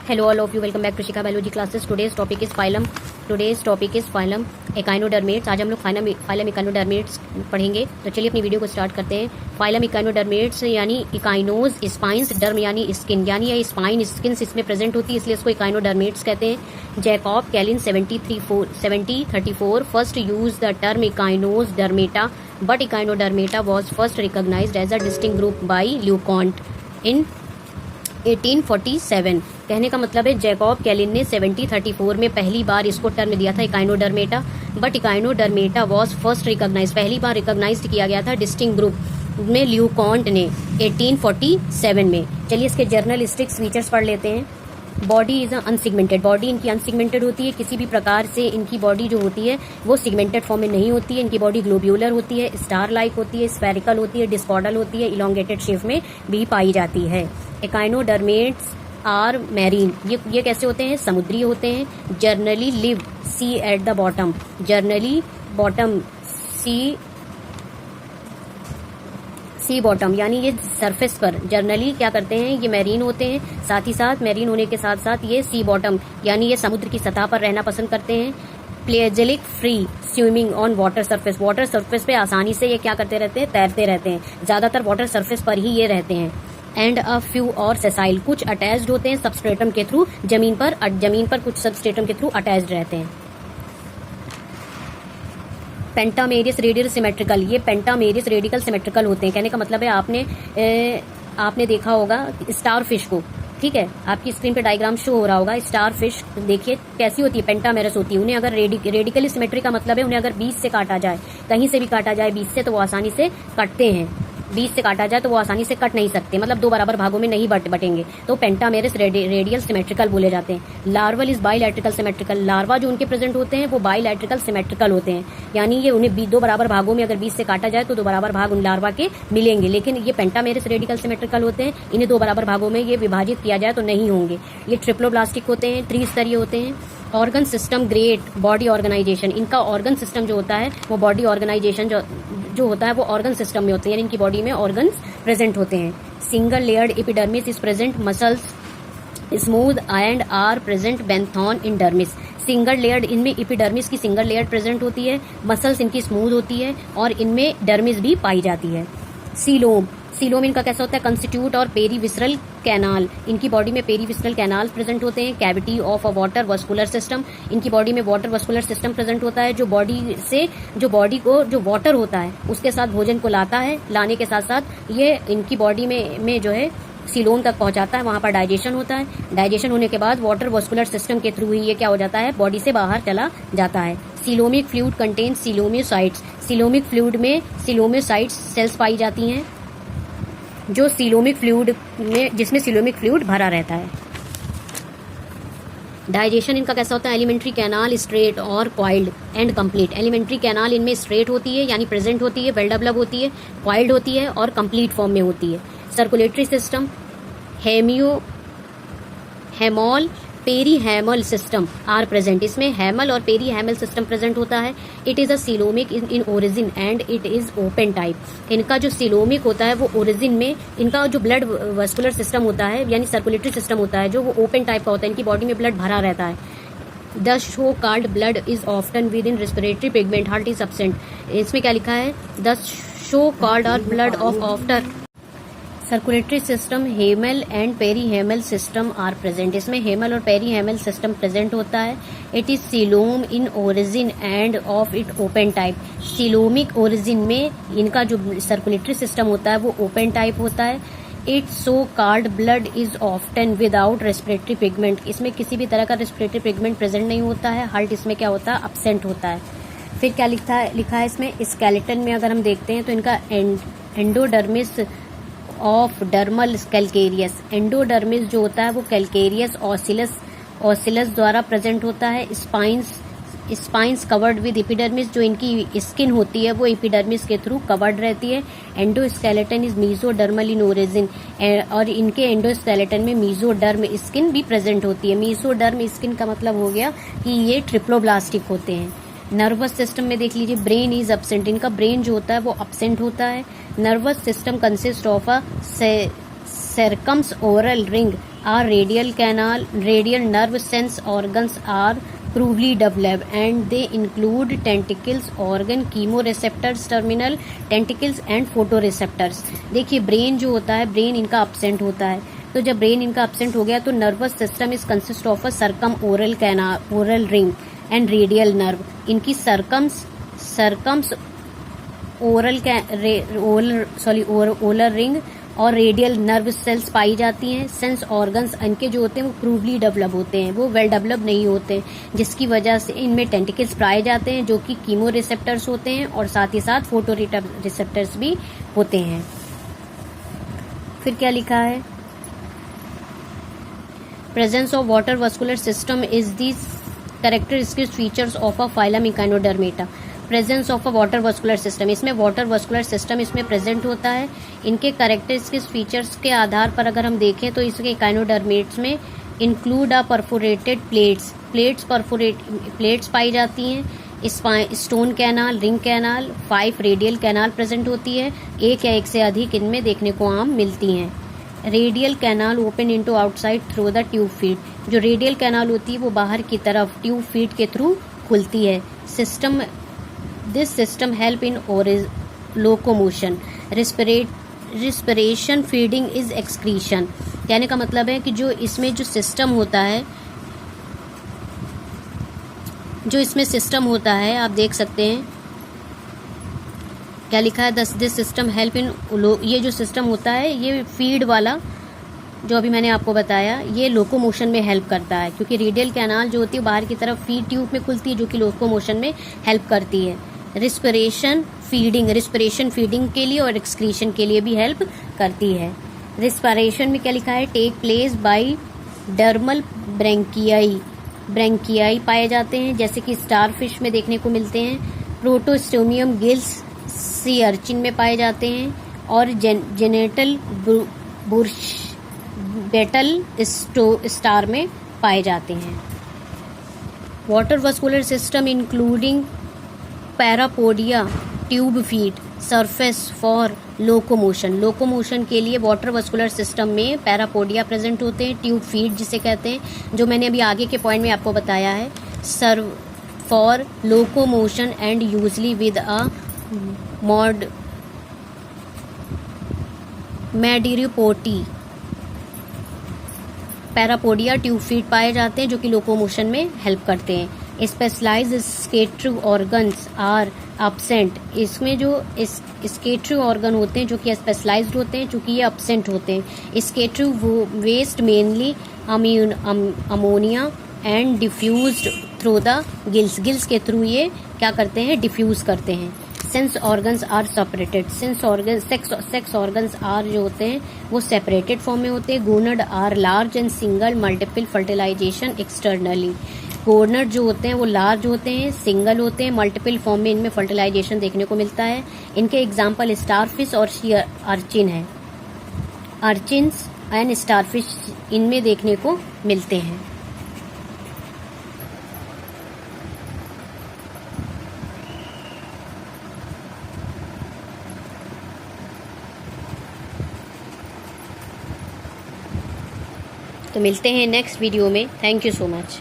Hello all of you, welcome back to Shikha Biology classes. Today's topic is phylum echinodermates. आज हम लोग phylum echinodermates पढ़ेंगे. तो चलिए अपनी वीडियो को स्टार्ट करते हैं. phylum echinodermates यानी इकाइनोज स्पाइंस, डर्म यानी स्किन, यानी ये स्पाइन स्किन्स इसमें प्रेजेंट होती है, इसलिए इसको इकाइनोडर्मेट्स कहते हैं. Jacob Klein 1734 first use the term echinodermata, but echinodermata was first recognised as a distinct group by Leuckart in 1847. कहने का मतलब है जैकब कैलिन ने 1734 में पहली बार इसको टर्म दिया था Echinodermata, but Echinodermata was first recognise, पहली बार रिकॉग्नाइज्ड किया गया था डिस्टिंक्ट ग्रुप में ल्यूकॉन्ट ने 1847 में. चलिए इसके जर्नलिस्टिक फीचर्स पढ़ लेते हैं. बॉडी इज अनसिगमेंटेड, बॉडी इनकी अनसिगमेंटेड होती है. किसी भी प्रकार से इनकी बॉडी जो होती है वो सिगमेंटेड फॉर्म में नहीं होती है. इनकी बॉडी ग्लोब्यूलर होती है, स्टार लाइक होती है, स्फेरिकल होती है, डिस्कॉर्डल होती है, इलोंगेटेड शेप में भी पाई जाती है. इकाइनोडर्मेट्स आर मैरीन, ये कैसे होते हैं? समुद्री होते हैं. Generally live sea at the bottom, generally bottom sea bottom यानी ये सरफेस पर जर्नली क्या करते हैं, ये मैरीन होते हैं. साथ ही साथ मैरीन होने के साथ साथ ये सी बॉटम यानी ये समुद्र की सतह पर रहना पसंद करते हैं. Pelagic free swimming on water surface, water surface पे आसानी से ये क्या करते रहते हैं? तैरते रहते हैं. ज्यादातर वाटर सरफेस पर ही ये रहते हैं. एंड अ फ्यू और सेसाइल, कुछ अटैच्ड होते हैं सबस्ट्रेटम के थ्रू, जमीन पर कुछ सबस्ट्रेटम के थ्रू अटैच्ड रहते हैं. पेंटामेरियस रेडियल सिमेट्रिकल, ये पेंटामेरियस रेडिकल सिमेट्रिकल होते हैं. कहने का मतलब है आपने देखा होगा स्टार फिश को, ठीक है, आपकी स्क्रीन पे डायग्राम शो हो रहा होगा. स्टार फिश देखिए कैसी होती है, पेंटामेरस होती है. उन्हें अगर रेडिकली सिमेट्री का मतलब है उन्हें अगर बीच से काटा जाए, कहीं से भी काटा जाए बीच से, तो वो आसानी से कटते हैं. बीच से काटा जाए तो वो आसानी से कट नहीं सकते, मतलब दो बराबर भागों में नहीं बटेंगे, तो पेंटामेरस रेडियल सिमेट्रिकल बोले जाते हैं. लार्वल इज बाइलैट्रिकल सिमेट्रिकल, लार्वा जो उनके प्रेजेंट होते हैं वो बाइलैट्रिकल सिमेट्रिकल होते हैं, यानी ये उन्हें दो बराबर भागों में अगर बीच से काटा जाए तो दो बराबर भाग उन लार्वा के मिलेंगे. लेकिन ये पेंटामेरस रेडिकल सिमेट्रिकल होते हैं, इन्हें दो बराबर भागों में ये विभाजित किया जाए तो नहीं होंगे. ये ट्रिप्लोब्लास्टिक होते हैं, त्रिस्तरीय होते हैं. Organ system great body organisation, इनका ऑर्गन सिस्टम जो होता है वो बॉडी ऑर्गेनाइजेशन जो होता है वो ऑर्गन सिस्टम में होते हैं, यानी इनकी बॉडी में ऑर्गन्स प्रेजेंट होते हैं. Single layered epidermis is present, muscles smooth and are present beneath in dermis. Single layered, इनमें एपिडर्मिस की सिंगल लेयर प्रेजेंट होती है, मसल्स इनकी स्मूथ होती है और इनमें डर्मिस भी पाई जाती है. सीलोम इनका कैसा होता है? कंस्टिट्यूट और पेरीविसरल कैनाल, इनकी बॉडी में पेरीविसरल कैनाल प्रेजेंट होते हैं. Cavity of a water vascular system, इनकी बॉडी में वाटर वस्कुलर सिस्टम प्रेजेंट होता है, जो बॉडी को जो वाटर होता है उसके साथ भोजन को लाता है, लाने के साथ साथ ये इनकी बॉडी में जो है सीलोम तक पहुंचाता है, वहां पर डाइजेशन होता है. डाइजेशन होने के बाद वाटर वस्कुलर सिस्टम के थ्रू ही ये क्या हो जाता है? बॉडी से बाहर चला जाता है. Coelomic fluid contains coelomocytes, coelomic fluid में सीलोमियोसाइट्स सेल्स पाई जाती हैं, जो सीलोमिक फ्लूइड में, जिसमें सीलोमिक फ्लूइड भरा रहता है. डाइजेशन इनका कैसा होता है? एलिमेंट्री कैनाल स्ट्रेट और coiled and complete. Alimentary canal इनमें स्ट्रेट होती है यानी प्रेजेंट होती है, वेल डेवलप होती है, कॉइल्ड होती है और कंप्लीट फॉर्म में होती है. Circulatory system haemal perihaemal system are present, इसमें हैमल और पेरी हैमल सिस्टम प्रेजेंट होता है. It is a coelomic in origin and it is open type. इनका जो सीलोमिक होता है वो ओरिजिन में, इनका जो ब्लड वस्कुलर सिस्टम होता है यानी सर्कुलेटरी सिस्टम होता है जो वो ओपन टाइप का होता है, इनकी बॉडी में ब्लड भरा रहता है. The so called blood is often with in respiratory pigment heart is absent. इसमें क्या लिखा है? द शो कॉल्ड और blood of after circulatory system haemal and perihaemal system are present. इसमें हेमल और पेरी हेमल सिस्टम प्रेजेंट होता है. It is coelom in origin and of it open type. Coelomic origin में इनका जो circulatory system होता है वो ओपन टाइप होता है. It so called blood is often without respiratory pigment, इसमें किसी भी तरह का रेस्पिरेटरी पिगमेंट प्रेजेंट नहीं होता है. हार्ट इसमें क्या होता है? अब्सेंट होता है. फिर क्या लिखा है इसमें? स्केलेटन में अगर हम देखते हैं तो इनका endodermis of dermal calcareous, endodermis जो होता है वो कैलकेरियस ऑसिलस द्वारा प्रेजेंट होता है. स्पाइंस कवर्ड विद एपिडर्मिस, जो इनकी स्किन होती है वो एपिडर्मिस के थ्रू कवर्ड रहती है. Endoskeleton is mesodermal in origin, और इनके एंडोस्केलेटन में मीजोडर्म स्किन भी प्रेजेंट होती है. मीजोडर्म स्किन का मतलब हो गया कि ये ट्रिप्लोब्लास्टिक होते हैं. नर्वस सिस्टम में देख लीजिए, ब्रेन इज एब्सेंट, इनका ब्रेन जो होता है वो एब्सेंट होता है. Nervous system consist of a circums oral ring, our radial canal, radial nerve sense organs are provably developed and they include tentacles, organ, chemoreceptors, terminal tentacles and photoreceptors. देखिए brain जो होता है, ब्रेन इनका absent होता है, तो जब brain इनका absent हो गया तो nervous system is consist of a circumoral canal, oral ring and radial nerve. इनकी सरकम्स ओरल रिंग और रेडियल नर्व सेल्स पाई जाती हैं. सेंस ऑर्गन्स इनके जो होते हैं वो प्रूवली डेवलप होते हैं, वो वेल डेवलप नहीं होते, जिसकी वजह से इनमें टेंटिकल्स पाए जाते हैं जो कि कीमो रिसेप्टर्स होते हैं और साथ ही साथ फोटो रिसेप्टर्स भी होते हैं. फिर क्या लिखा है? Presence of water vascular system is the characteristic features of a phylum Echinodermata. Presence of a water vascular system, इसमें वाटर वस्कुलर सिस्टम इसमें प्रेजेंट होता है. इनके कैरेक्टरिस्टिक फीचर्स के आधार पर अगर हम देखें तो इसके इकाइनोडर्मेट्स में इंक्लूड अ परफोरेटेड प्लेट्स पाई जाती हैं. Stone canal, ring canal, 5 radial canal present होती है. एक या एक से अधिक इनमें देखने को आम मिलती हैं. Radial canal open into outside through the tube feet. जो रेडियल कैनाल होती है वो बाहर की तरफ ट्यूब फीट के थ्रू खुलती है. This system help in locomotion. Respiration, feeding is excretion. कहने का मतलब है कि जो इसमें जो सिस्टम होता है आप देख सकते हैं क्या लिखा है. दिस सिस्टम हेल्प इन, ये जो सिस्टम होता है ये फीड वाला जो अभी मैंने आपको बताया ये लोकोमोशन में हेल्प करता है, क्योंकि रेडियल कैनाल जो होती है बाहर की तरफ फीड ट्यूब में खुलती है जो कि लोकोमोशन में हेल्प करती है. रिस्पिरेशन फीडिंग के लिए और एक्सक्रीशन के लिए भी हेल्प करती है. रिस्पिरेशन में क्या लिखा है? टेक प्लेस बाय डर्मल ब्रैंकियाई पाए जाते हैं, जैसे कि स्टारफिश में देखने को मिलते हैं. प्रोटोस्टोमियम गिल्स सी अर्चिन में पाए जाते हैं और जेनेटल बेटल स्टार में पाए जाते हैं. Water vascular system including parapodia, tube feet, surface for locomotion के लिए वाटर वस्कुलर सिस्टम में पैरापोडिया प्रेजेंट होते हैं. ट्यूब फीट जिसे कहते हैं, जो मैंने अभी आगे के पॉइंट में आपको बताया है, serve for locomotion and usually with a madreporite. Parapodia tube feet पाए जाते हैं जो कि लोकोमोशन में हेल्प करते हैं. Specialised excretory organs are absent. इसमें जो स्केटरी ऑर्गन होते हैं जो कि स्पेशलाइज्ड होते हैं, चूंकि ये एब्सेंट होते हैं. Excretory waste mainly ammonia and diffused through the gills के थ्रू ये क्या करते हैं? डिफ्यूज करते हैं. Sense organs are separated. Sex organs are जो होते हैं वो सेपरेटेड फॉर्म में होते हैं. Gonad are large and single multiple fertilisation externally. Gonad जो होते हैं वो लार्ज होते हैं, सिंगल होते हैं, मल्टीपल फॉर्म में इनमें फर्टिलाइजेशन देखने को मिलता है. इनके एग्जाम्पल स्टारफिश और सी अर्चिन है. अर्चिन्स एंड स्टारफिश इनमें देखने को मिलते हैं. तो मिलते हैं नेक्स्ट वीडियो में. Thank you so much.